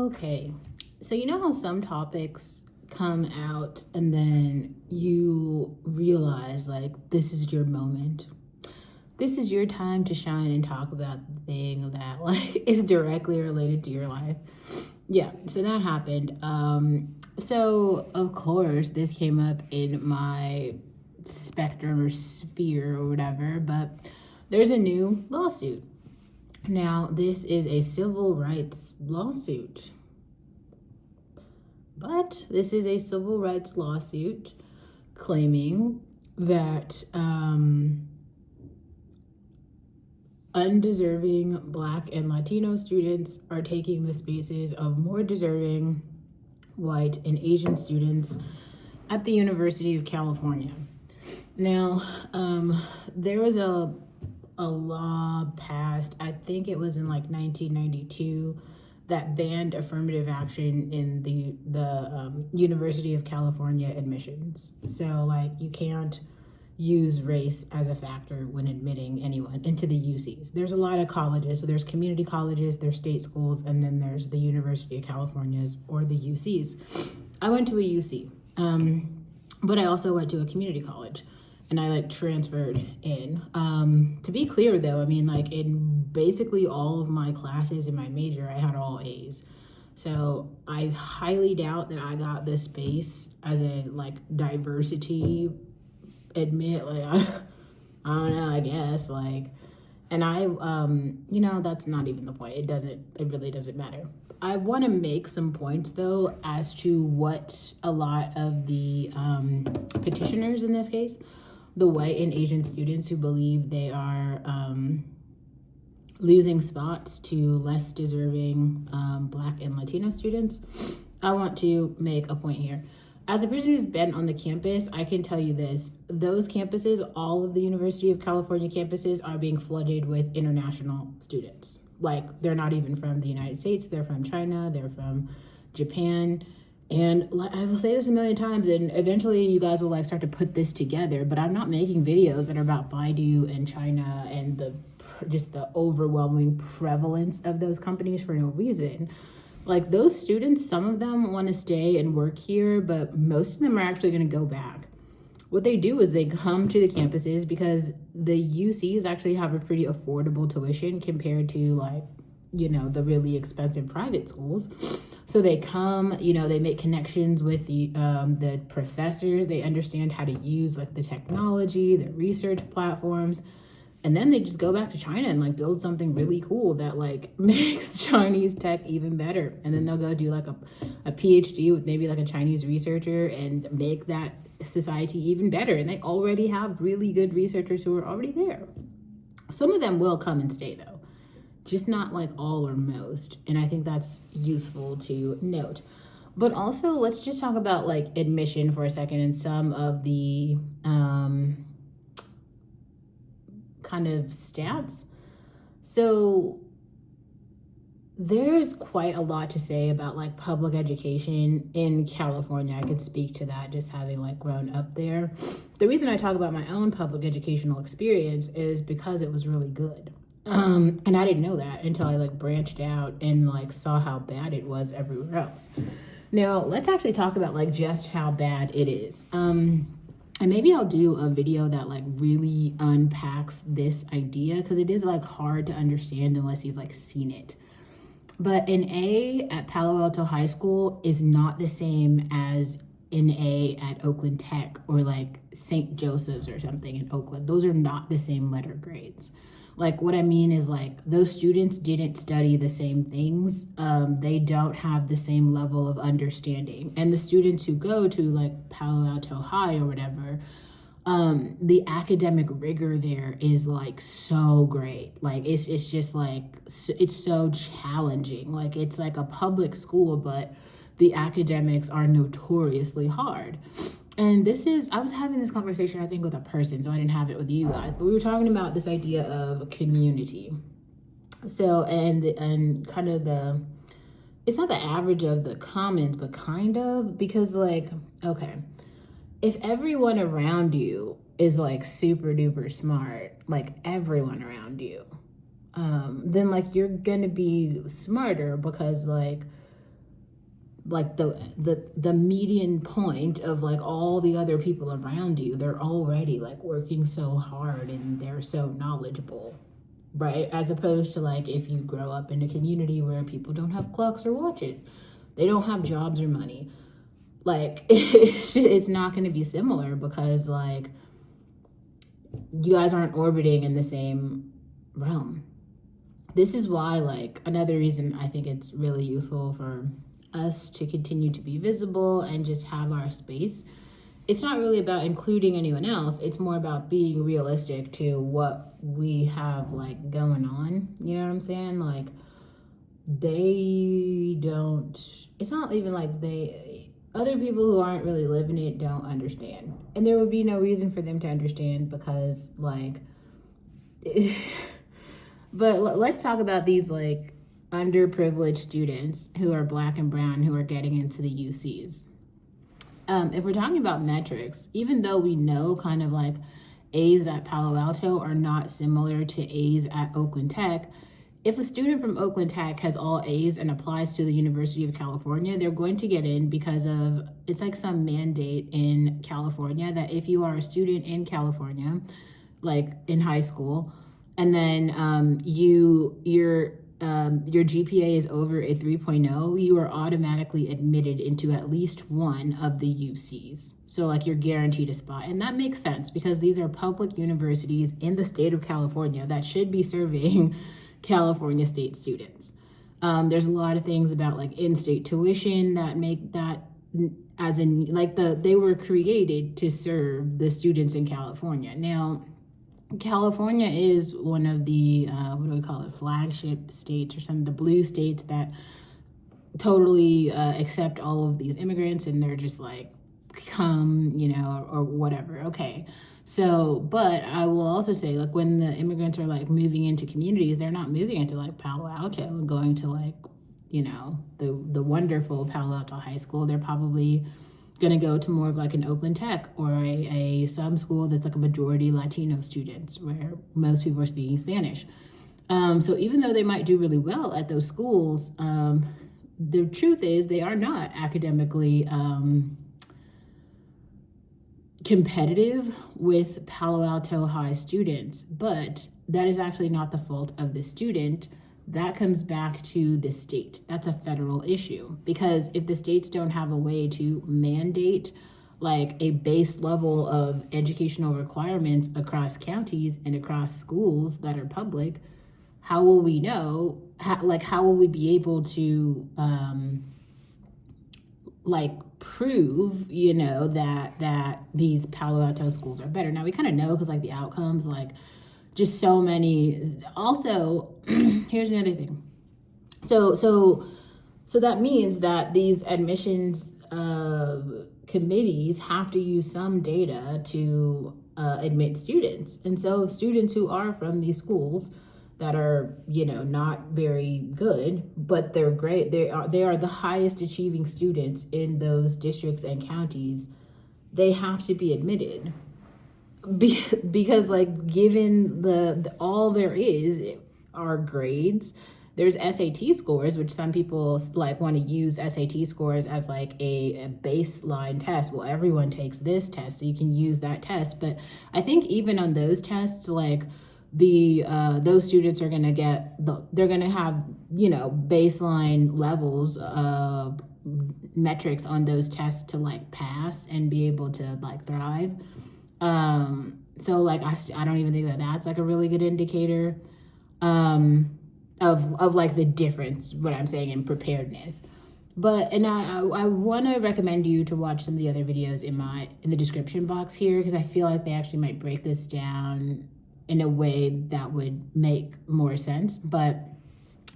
Okay, so you know how some topics come out and then you realize like this is your moment. This is your time to shine and talk about the thing that like is directly related to your life. Yeah, so that happened. So of course this came up in my spectrum or sphere or whatever, but there's a new lawsuit. Now, this is a civil rights lawsuit. But this is a civil rights lawsuit claiming that undeserving Black and Latino students are taking the spaces of more deserving white and Asian students at the University of California. Now, there was a law passed, I think it was in like 1992, that banned affirmative action in the University of California admissions. So like you can't use race as a factor when admitting anyone into the UCs. There's a lot of colleges. So there's community colleges, there's state schools, and then there's the University of California's or the UCs. I went to a UC, but I also went to a community college. And I like transferred in. To be clear though, I mean like in basically all of my classes in my major, I had all A's. So I highly doubt that I got this space as a like diversity admit, like I don't know, I guess like, and I, that's not even the point. It really doesn't matter. I want to make some points though as to what a lot of the petitioners in this case, the white and Asian students who believe they are losing spots to less deserving Black and Latino students. I want to make a point here. As a person who's been on the campus, I can tell you this. Those campuses, all of the University of California campuses are being flooded with international students. Like, they're not even from the United States. They're from China. They're from Japan. And I will say this a million times, and eventually you guys will like start to put this together, but I'm not making videos that are about Baidu and China and just the overwhelming prevalence of those companies for no reason. Like those students, some of them want to stay and work here, but most of them are actually going to go back. What they do is they come to the campuses because the UCs actually have a pretty affordable tuition compared to like, the really expensive private schools. So they come, they make connections with the professors. They understand how to use like the technology, the research platforms. And then they just go back to China and like build something really cool that like makes Chinese tech even better. And then they'll go do like a PhD with maybe like a Chinese researcher and make that society even better. And they already have really good researchers who are already there. Some of them will come and stay though, just not like all or most. And I think that's useful to note. But also let's just talk about like admission for a second and some of the kind of stats. So there's quite a lot to say about like public education in California. I could speak to that just having like grown up there. The reason I talk about my own public educational experience is because it was really good. And I didn't know that until I like branched out and like saw how bad it was everywhere else. Now let's actually talk about like just how bad it is. And maybe I'll do a video that like really unpacks this idea because it is like hard to understand unless you've like seen it. But an A at Palo Alto High School is not the same as an A at Oakland Tech or like St. Joseph's or something in Oakland. Those are not the same letter grades. Like what I mean is like those students didn't study the same things. They don't have the same level of understanding. And the students who go to like Palo Alto High or whatever, the academic rigor there is like so great. Like it's just like, it's so challenging. Like it's like a public school, but the academics are notoriously hard. And I was having this conversation, I think, with a person, so I didn't have it with you guys, but we were talking about this idea of community. So, and kind of it's not the average of the commons, but kind of, because like, okay, if everyone around you is like super duper smart, like everyone around you, then like you're gonna be smarter because like like the median point of like all the other people around you. They're already like working so hard and they're so knowledgeable, right? As opposed to like if you grow up in a community where people don't have clocks or watches, they don't have jobs or money, like it's not going to be similar, because like you guys aren't orbiting in the same realm. This is why, like, another reason I think it's really useful for us to continue to be visible and just have our space. It's not really about including anyone else. It's more about being realistic to what we have like going on. You know what I'm saying? Like, they don't, it's not even like other people who aren't really living it don't understand. And there would be no reason for them to understand, because like, but let's talk about these like underprivileged students who are Black and brown who are getting into the UCs. If we're talking about metrics, even though we know kind of like A's at Palo Alto are not similar to A's at Oakland Tech, if a student from Oakland Tech has all A's and applies to the University of California, they're going to get in because of, it's like some mandate in California that if you are a student in California, like in high school, and then your GPA is over a 3.0, you are automatically admitted into at least one of the UCs. So like you're guaranteed a spot. And that makes sense because these are public universities in the state of California that should be serving California state students. There's a lot of things about like in-state tuition that make that, as in like they were created to serve the students in California. Now, California is one of the what do we call it, flagship states or something, the blue states that totally accept all of these immigrants, and they're just like, come, you know, or whatever. Okay, so but I will also say, like, when the immigrants are like moving into communities, they're not moving into like Palo Alto and going to like, you know, the wonderful Palo Alto High School. They're probably going to go to more of like an Oakland Tech or a some school that's like a majority Latino students where most people are speaking Spanish. So even though they might do really well at those schools, the truth is they are not academically competitive with Palo Alto High students, but that is actually not the fault of the student. That comes back to the state. That's a federal issue, because if the states don't have a way to mandate like a base level of educational requirements across counties and across schools that are public, how will we know, how will we be able to like prove, you know, that these Palo Alto schools are better? Now we kind of know because like the outcomes, like just so many. Also, here's another thing. So that means that these admissions committees have to use some data to admit students. And so students who are from these schools that are, you know, not very good, but they're great, they are the highest achieving students in those districts and counties, they have to be admitted. Because like, given the all there is are grades. There's SAT scores, which some people like want to use SAT scores as like a baseline test. Well, everyone takes this test, so you can use that test. But I think even on those tests, like those students are gonna they're gonna have, you know, baseline levels of metrics on those tests to like pass and be able to like thrive. So like I don't even think that that's like a really good indicator of like the difference, what I'm saying, in preparedness. But and I want to recommend you to watch some of the other videos in the description box here, because I feel like they actually might break this down in a way that would make more sense. But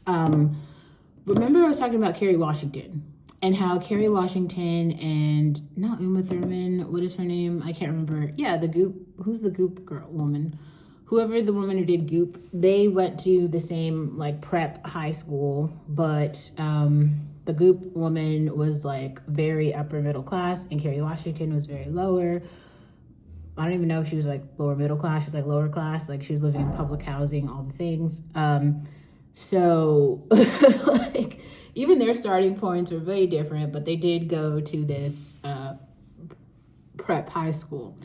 remember I was talking about Kerry Washington, and how Kerry Washington and not Uma Thurman, what is her name? I can't remember. Yeah, the Goop. Who's the Goop girl woman? Whoever the woman who did Goop, they went to the same like prep high school, but the Goop woman was like very upper middle class, and Kerry Washington was very lower. I don't even know if she was like lower middle class. She was like lower class. Like she was living in public housing, all the things. So like even their starting points were very different, but they did go to this prep high school.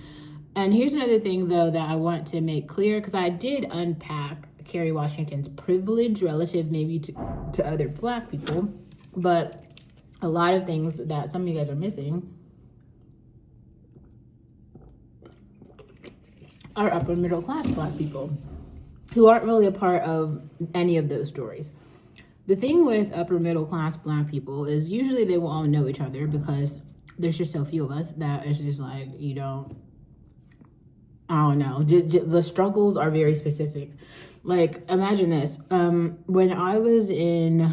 And here's another thing, though, that I want to make clear, because I did unpack Kerry Washington's privilege relative maybe to other Black people, but a lot of things that some of you guys are missing are upper middle class Black people who aren't really a part of any of those stories. The thing with upper middle class Black people is usually they will all know each other because there's just so few of us that it's just like, I don't know. The struggles are very specific. Like, imagine this. When I was in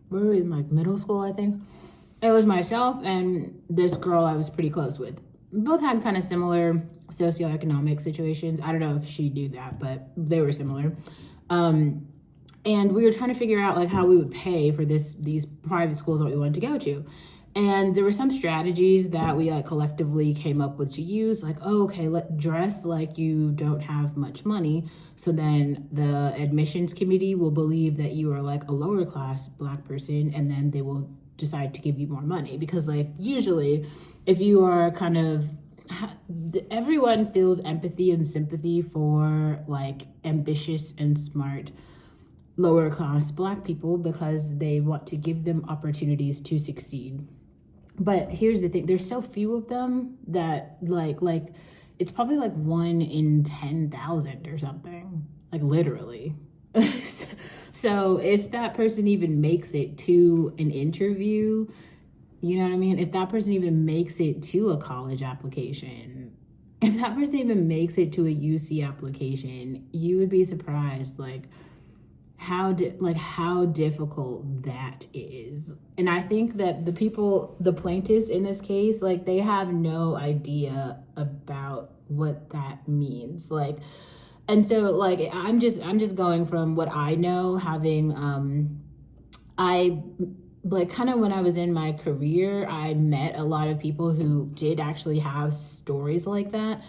like middle school, I think, it was myself and this girl I was pretty close with. Both had kind of similar socioeconomic situations. I don't know if she knew that, but they were similar. And we were trying to figure out like how we would pay for these private schools that we wanted to go to. And there were some strategies that we like collectively came up with to use, like, oh, okay, dress like you don't have much money. So then the admissions committee will believe that you are like a lower class Black person, and then they will decide to give you more money. Because like usually if you are kind of, everyone feels empathy and sympathy for like ambitious and smart lower class Black people because they want to give them opportunities to succeed. But here's the thing, there's so few of them that like it's probably like 1 in 10,000 or something, like literally. So if that person even makes it to an interview, you know what I mean? If that person even makes it to a college application, if that person even makes it to a UC application, you would be surprised like how difficult that is. And I think that the plaintiffs in this case, like they have no idea about what that means. Like, and so like I'm just going from what I know, having I like kind of when I was in my career, I met a lot of people who did actually have stories like that.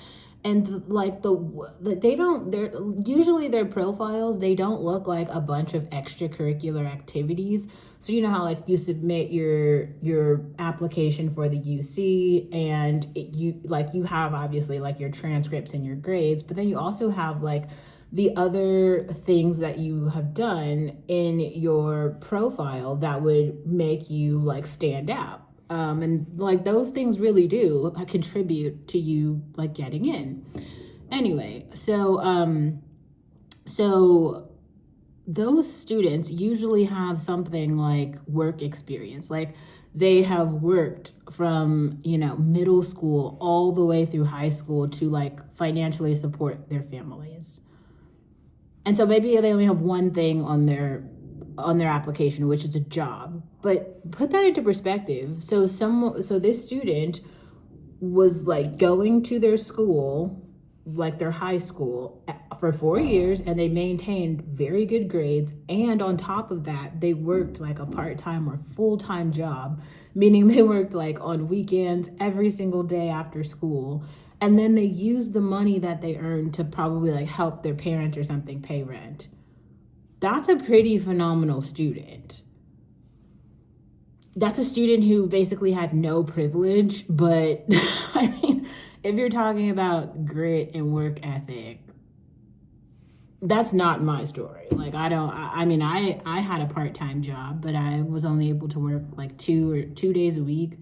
And like they're usually their profiles, they don't look like a bunch of extracurricular activities. So you know how like you submit your application for the UC and you have obviously like your transcripts and your grades, but then you also have like the other things that you have done in your profile that would make you like stand out. And like those things really do contribute to you like getting in. Anyway, so those students usually have something like work experience. Like they have worked from, middle school all the way through high school to like financially support their families. And so maybe they only have one thing on their application, which is a job. But put that into perspective. So this student was like going to their school, like their high school, for 4 years, and they maintained very good grades. And on top of that, they worked like a part-time or full-time job, meaning they worked like on weekends every single day after school. And then they used the money that they earned to probably like help their parents or something pay rent. That's a pretty phenomenal student. That's a student who basically had no privilege, but I mean, if you're talking about grit and work ethic, that's not my story. Like I had a part-time job, but I was only able to work like 2 days a week.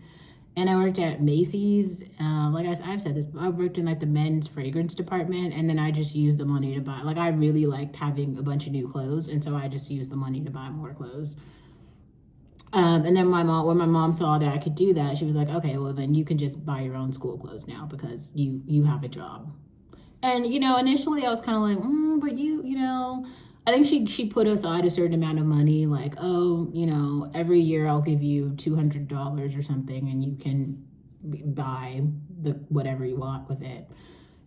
And I worked at Macy's. Like I've said this, I worked in like the men's fragrance department, and then I just used the money to buy. Like I really liked having a bunch of new clothes, and so I just used the money to buy more clothes. And then when my mom saw that I could do that, she was like, "Okay, well then you can just buy your own school clothes now because you have a job." And initially I was kind of like, but I think she put aside a certain amount of money, like, every year I'll give you $200 or something, and you can buy whatever you want with it.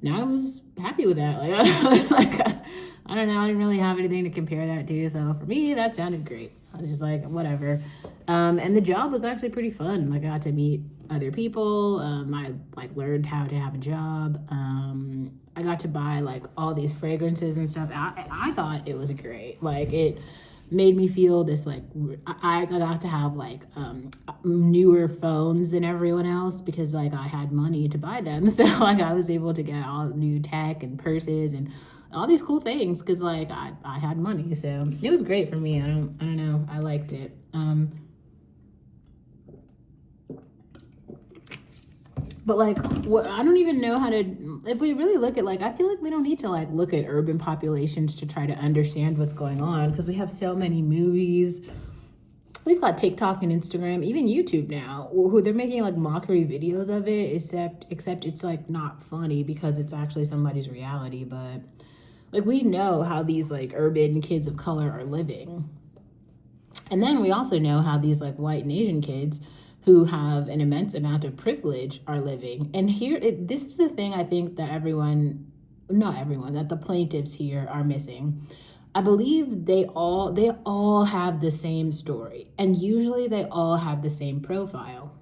And I was happy with that. Like, I don't know, I didn't really have anything to compare that to, so for me, that sounded great. I was just like, whatever. And the job was actually pretty fun. Like, I got to meet other people. I like learned how to have a job. I got to buy like all these fragrances and stuff. I thought it was great. Like made me feel this like I got to have like newer phones than everyone else because like I had money to buy them. So like I was able to get all new tech and purses and all these cool things because like I had money. So it was great for me. I don't know. I liked it. But like, I don't even know how to, if we really look at like, I feel like we don't need to like look at urban populations to try to understand what's going on because we have so many movies. We've got TikTok and Instagram, even YouTube now, who they're making like mockery videos of it, except it's like not funny because it's actually somebody's reality. But like, we know how these like urban kids of color are living. And then we also know how these like white and Asian kids who have an immense amount of privilege are living. And here, this is the thing I think that not everyone, that the plaintiffs here are missing. I believe they all have the same story. And usually they all have the same profile.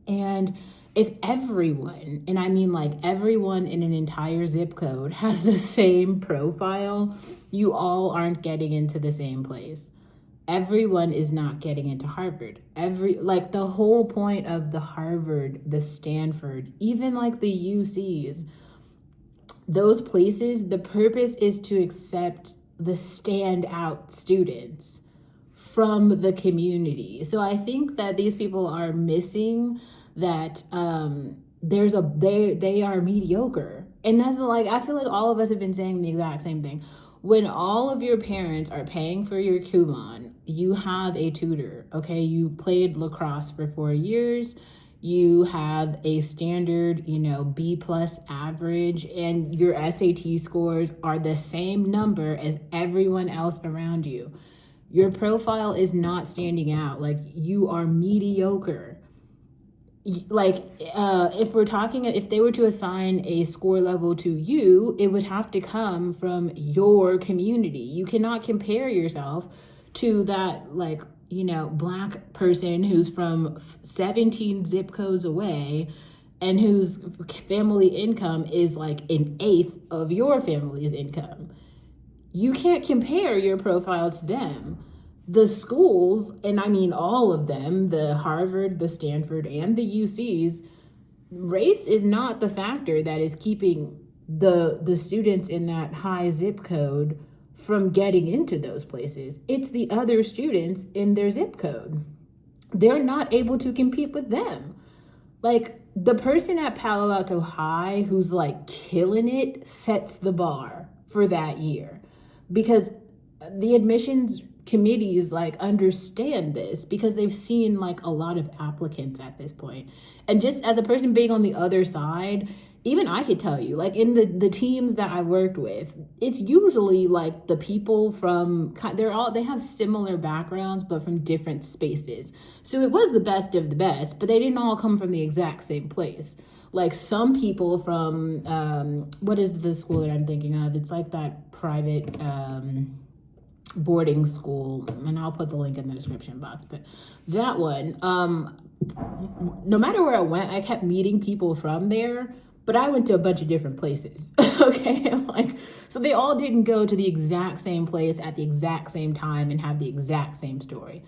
And if everyone, and I mean like everyone in an entire zip code has the same profile, you all aren't getting into the same place. Everyone is not getting into Harvard. Like the whole point of the Harvard, the Stanford, even like the UCs, those places, the purpose is to accept the standout students from the community. So I think that these people are missing that they are mediocre. And that's like, I feel like all of us have been saying the exact same thing. When all of your parents are paying for your Kumon, you have a tutor, okay? You played lacrosse for 4 years. You have a standard, B+ average, and your SAT scores are the same number as everyone else around you. Your profile is not standing out. Like, you are mediocre. Like, if they were to assign a score level to you, it would have to come from your community. You cannot compare yourself to that, like, Black person who's from 17 zip codes away and whose family income is like an eighth of your family's income. You can't compare your profile to them. The schools, and I mean all of them, the Harvard, the Stanford, and the UCs, race is not the factor that is keeping the students in that high zip code from getting into those places. It's the other students in their zip code. They're not able to compete with them. Like, the person at Palo Alto High who's like killing it sets the bar for that year because the admissions committees like understand this because they've seen like a lot of applicants at this point. And just as a person being on the other side, even I could tell you, like in the teams that I worked with, it's usually like the people from, they have similar backgrounds, but from different spaces. So it was the best of the best, but they didn't all come from the exact same place. Like some people from, what is the school that I'm thinking of? It's like that private boarding school, and I'll put the link in the description box, but that one, no matter where I went, I kept meeting people from there. But I went to a bunch of different places, okay? Like, so they all didn't go to the exact same place at the exact same time and have the exact same story.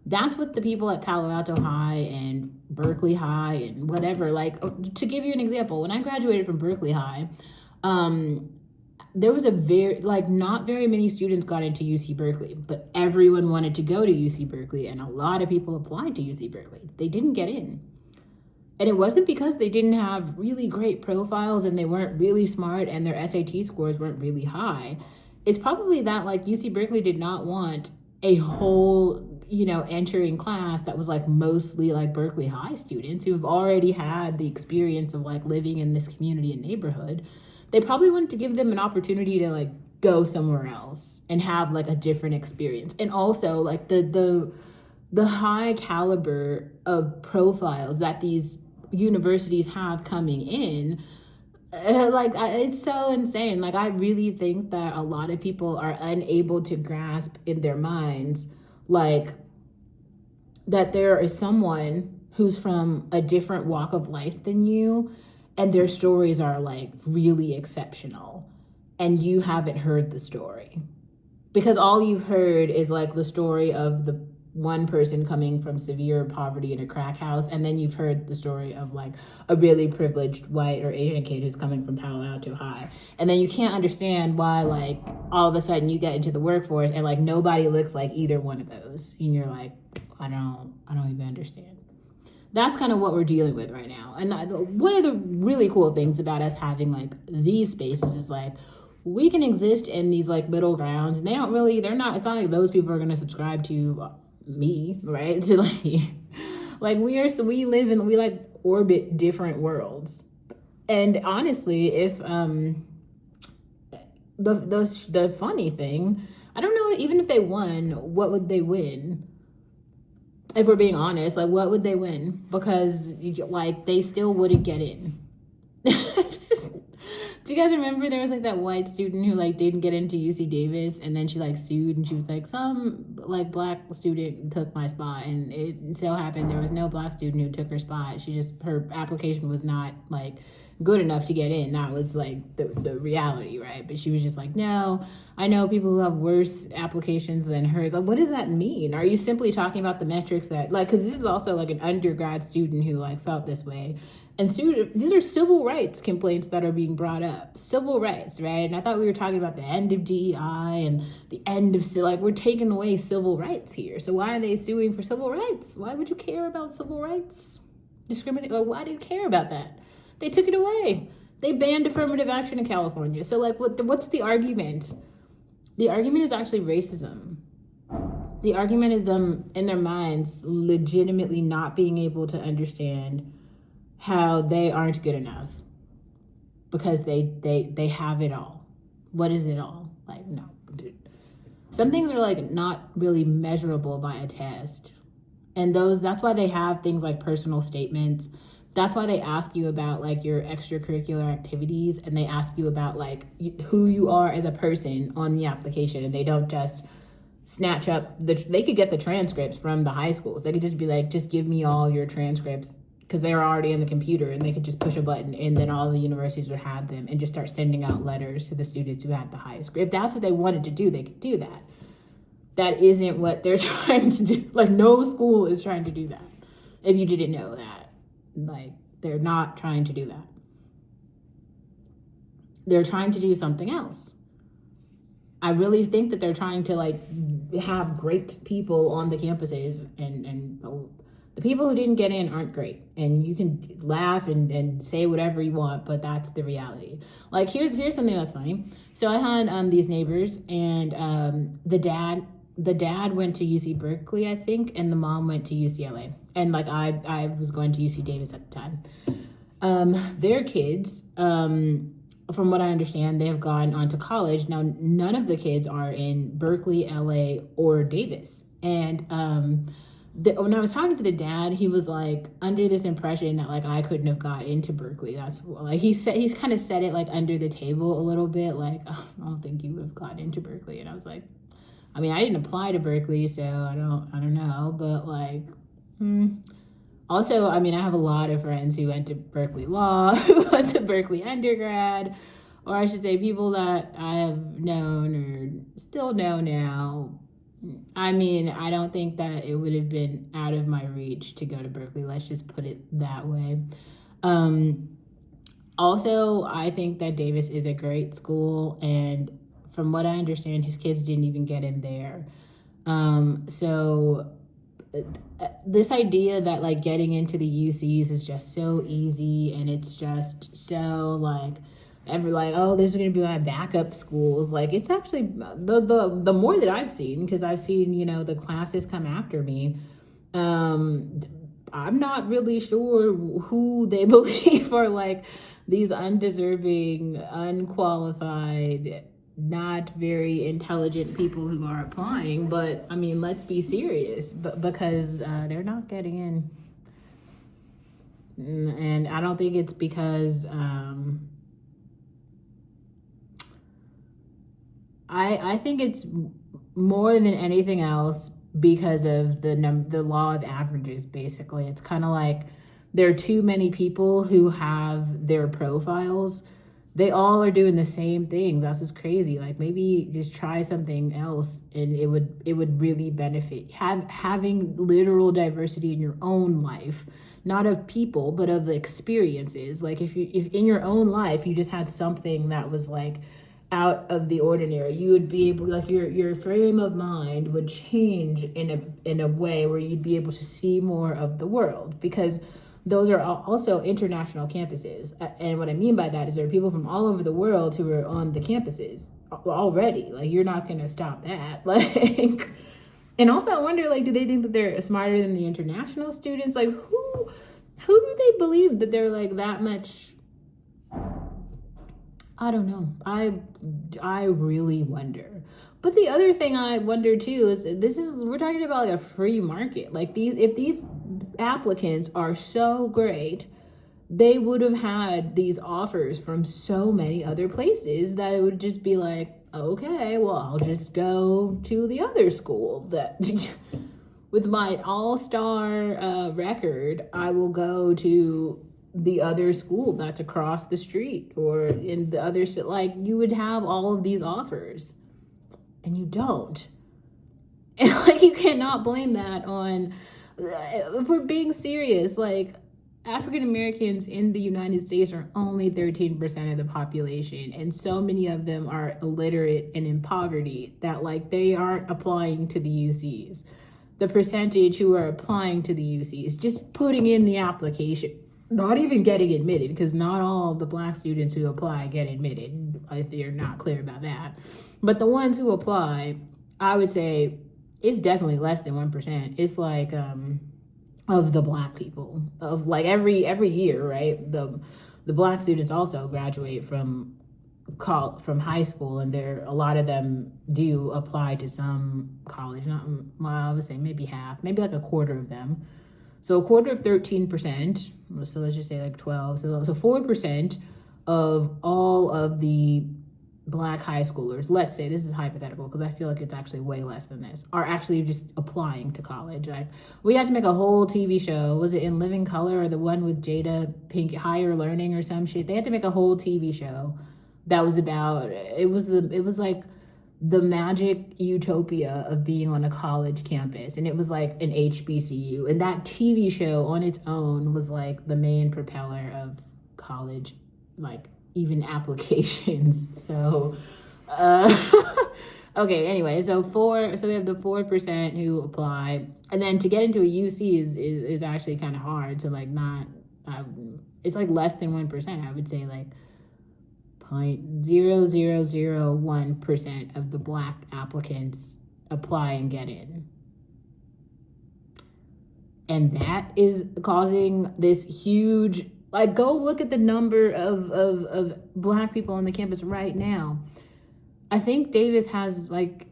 That's what the people at Palo Alto High and Berkeley High and whatever, like, to give you an example, when I graduated from Berkeley High, there was not very many students got into UC Berkeley, but everyone wanted to go to UC Berkeley, and a lot of people applied to UC Berkeley. They didn't get in. And it wasn't because they didn't have really great profiles and they weren't really smart and their SAT scores weren't really high. It's probably that like UC Berkeley did not want a whole, entering class that was like mostly like Berkeley High students who have already had the experience of like living in this community and neighborhood. They probably wanted to give them an opportunity to like go somewhere else and have like a different experience. And also like the high caliber of profiles that these universities have coming in, it's so insane. Like, I really think that a lot of people are unable to grasp in their minds, like, that there is someone who's from a different walk of life than you, and their stories are, like, really exceptional, and you haven't heard the story. because all you've heard is like the story of the one person coming from severe poverty in a crack house, and then you've heard the story of like a really privileged white or Asian kid who's coming from Palo Alto High, and then you can't understand why like all of a sudden you get into the workforce and like nobody looks like either one of those, and you're like, I don't even understand. That's kind of what we're dealing with right now. And one of the really cool things about us having like these spaces is like we can exist in these like middle grounds, and they're not, it's not like those people are going to subscribe to me, right? To like we live in, we like orbit different worlds. And honestly, if the funny thing, I don't know, even if they won, what would they win? If we're being honest, like what would they win? Because like they still wouldn't get in. Do you guys remember there was like that white student who like didn't get into UC Davis, and then she like sued, and she was like, some like black student took my spot, and it so happened there was no black student who took her spot. Her application was not like good enough to get in. That was like the reality, right? But she was just like, no, I know people who have worse applications than hers. Like, what does that mean? Are you simply talking about the metrics that like, because this is also like an undergrad student who like felt this way. And these are civil rights complaints that are being brought up. Civil rights, right? And I thought we were talking about the end of DEI and the end of, like, we're taking away civil rights here. So why are they suing for civil rights? Why would you care about civil rights? Why do you care about that? They took it away. They banned affirmative action in California. So, like, what's the argument? The argument is actually racism. The argument is them, in their minds, legitimately not being able to understand how they aren't good enough because they have it all. What is it all? Like, no, dude. Some things are like not really measurable by a test. And that's why they have things like personal statements. That's why they ask you about like your extracurricular activities, and they ask you about like who you are as a person on the application, and they don't just snatch up they could get the transcripts from the high schools. They could just be like, just give me all your transcripts, because they were already in the computer, and they could just push a button, and then all the universities would have them and just start sending out letters to the students who had the highest grade. If that's what they wanted to do, they could do that. That isn't what they're trying to do. Like, no school is trying to do that. If you didn't know that, like, they're not trying to do that. They're trying to do something else. I really think that they're trying to like have great people on the campuses, and the people who didn't get in aren't great, and you can laugh and say whatever you want, but that's the reality. Like, here's something that's funny. So I had these neighbors, and the dad went to UC Berkeley, I think, and the mom went to UCLA, and like I was going to UC Davis at the time. Their kids, from what I understand, they have gone on to college. Now, none of the kids are in Berkeley, LA, or Davis, and when I was talking to the dad, he was like under this impression that like I couldn't have got into Berkeley. That's like he's kind of said it like under the table a little bit, like, oh, I don't think you would have gotten into Berkeley. And I was like, I mean, I didn't apply to Berkeley, so I don't know, but like, Also, I mean, I have a lot of friends who went to Berkeley Law, who went to Berkeley undergrad, or I should say people that I have known or still know now. I mean, I don't think that it would have been out of my reach to go to Berkeley. Let's just put it that way. Also, I think that Davis is a great school, and from what I understand, his kids didn't even get in there. So this idea that like getting into the UCs is just so easy, and it's just so like oh, there's gonna be my backup schools. Like, it's actually the more that I've seen, because I've seen, you know, the classes come after me. I'm not really sure who they believe are like these undeserving, unqualified, not very intelligent people who are applying. But I mean, let's be serious, because they're not getting in, and I don't think it's because I think it's more than anything else because of the law of averages. Basically, it's kind of like there are too many people who have their profiles They all are doing the same things. That's what's crazy. Like, maybe just try something else, and it would really benefit. Having literal diversity in your own life, not of people, but of the experiences. Like, if in your own life you just had something that was like out of the ordinary, you would be able, like, your frame of mind would change in a way where you'd be able to see more of the world, because those are also international campuses. And what I mean by that is there are people from all over the world who are on the campuses already. Like, you're not going to stop that. Like, and also I wonder, like, do they think that they're smarter than the international students? Like, who do they believe that they're like that much? I don't know. I really wonder. But the other thing I wonder too is we're talking about like a free market. Like, if these applicants are so great, they would have had these offers from so many other places that it would just be like, okay, well, I'll just go to the other school that with my all-star record, I will go to the other school that's across the street or in the other, like, you would have all of these offers and you don't. And like, you cannot blame that on, if we're being serious, like, African Americans in the United States are only 13% of the population, and so many of them are illiterate and in poverty that, like, they aren't applying to the UCs. The percentage who are applying to the UCs, just putting in the application, not even getting admitted, because not all the Black students who apply get admitted, if you're not clear about that. But the ones who apply, I would say it's definitely less than 1%. It's like, of the Black people, of like every year, right? The Black students also graduate from high school, and a lot of them do apply to some college. Not, well, I would say maybe half, maybe like a quarter of them. So a quarter of 13%. So let's just say like 12. So 4% of all of the Black high schoolers, let's say, this is hypothetical because I feel like it's actually way less than this, are actually just applying to college. Like, we had to make a whole TV show. Was it In Living Color, or the one with Jada Pink, Higher Learning or some shit? They had to make a whole TV show that was about, it was like the magic utopia of being on a college campus, and it was like an HBCU, and that TV show on its own was like the main propeller of college, like, even applications. So okay, anyway, so we have the 4% who apply, and then to get into a UC is actually kind of hard. So like, not it's like less than 1%. I would say like 0.0001% of the Black applicants apply and get in. And that is causing this huge, like, go look at the number of Black people on the campus right now. I think Davis has, like,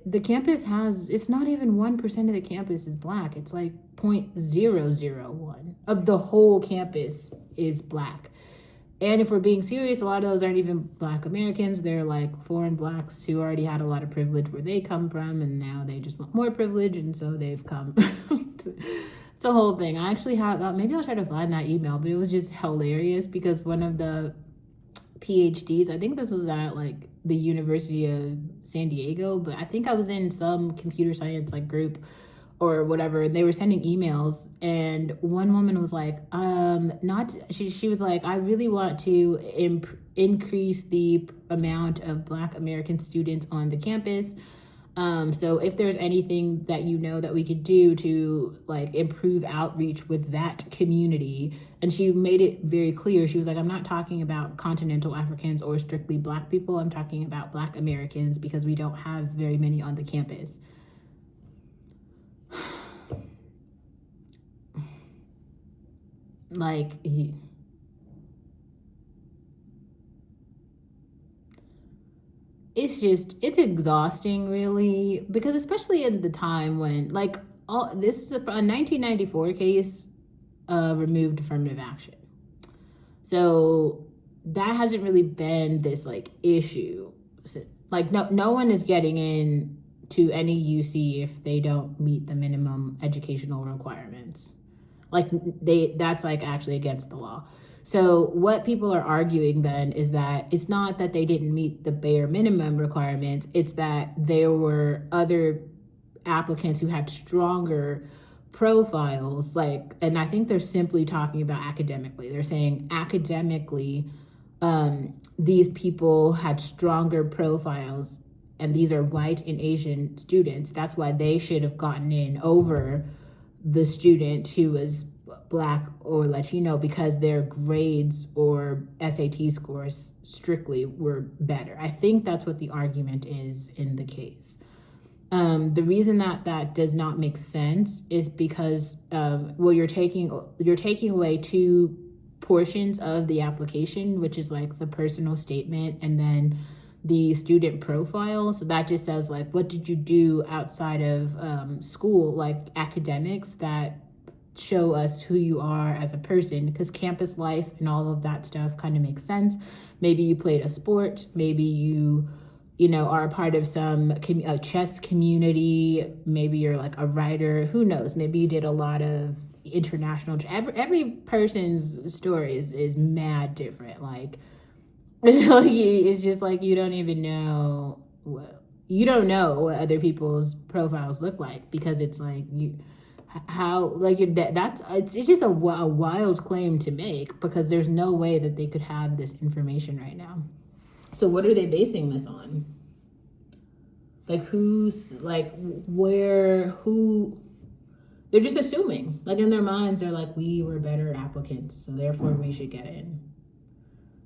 the campus has, it's not even 1% of the campus is Black. It's like 0.001 of the whole campus is Black. And if we're being serious, a lot of those aren't even Black Americans. They're like foreign Blacks who already had a lot of privilege where they come from, and now they just want more privilege, and so they've come. It's a whole thing. I actually have, maybe I'll try to find that email, but it was just hilarious because one of the PhDs, I think this was at like the University of San Diego, but I think I was in some computer science like group or whatever, and they were sending emails, and one woman was like, she was like, I really want to increase the amount of Black American students on the campus. So if there's anything that you know that we could do to like improve outreach with that community. And she made it very clear. She was like, I'm not talking about continental Africans or strictly Black people. I'm talking about Black Americans because we don't have very many on the campus. Like, it's exhausting, really, because especially in the time when, like, this is a 1994 case removed affirmative action. So that hasn't really been this like issue. Like, no one is getting in to any UC if they don't meet the minimum educational requirements. Like, that's like actually against the law. So what people are arguing then is that it's not that they didn't meet the bare minimum requirements, it's that there were other applicants who had stronger profiles, like, and I think they're simply talking about academically. They're saying academically, these people had stronger profiles, and these are white and Asian students. That's why they should have gotten in over the student who was Black or Latino, because their grades or SAT scores strictly were better. I think that's what the argument is in the case. The reason that does not make sense is because well, you're taking away two portions of the application, which is like the personal statement and then the student profile. So that just says like, what did you do outside of school, like academics, that show us who you are as a person, because campus life and all of that stuff kind of makes sense. Maybe you played a sport, maybe you are a part of some a chess community, maybe you're like a writer, who knows, maybe you did a lot of international, every person's story is mad different. Like, it's just like you don't know what other people's profiles look like, because it's like it's just a wild claim to make, because there's no way that they could have this information right now. So what are they basing this on? Like, who's like who? They're just assuming, like in their minds, they're like, we were better applicants, so therefore we should get in.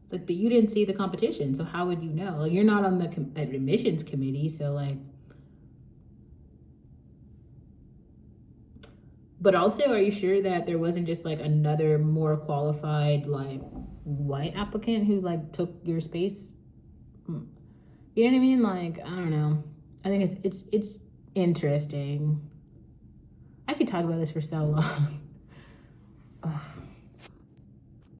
It's like, but you didn't see the competition, so how would you know? Like, you're not on the admissions committee, so like. But also, are you sure that there wasn't just like another more qualified like white applicant who like took your space? You know what I mean? Like, I don't know. I think it's interesting. I could talk about this for so long.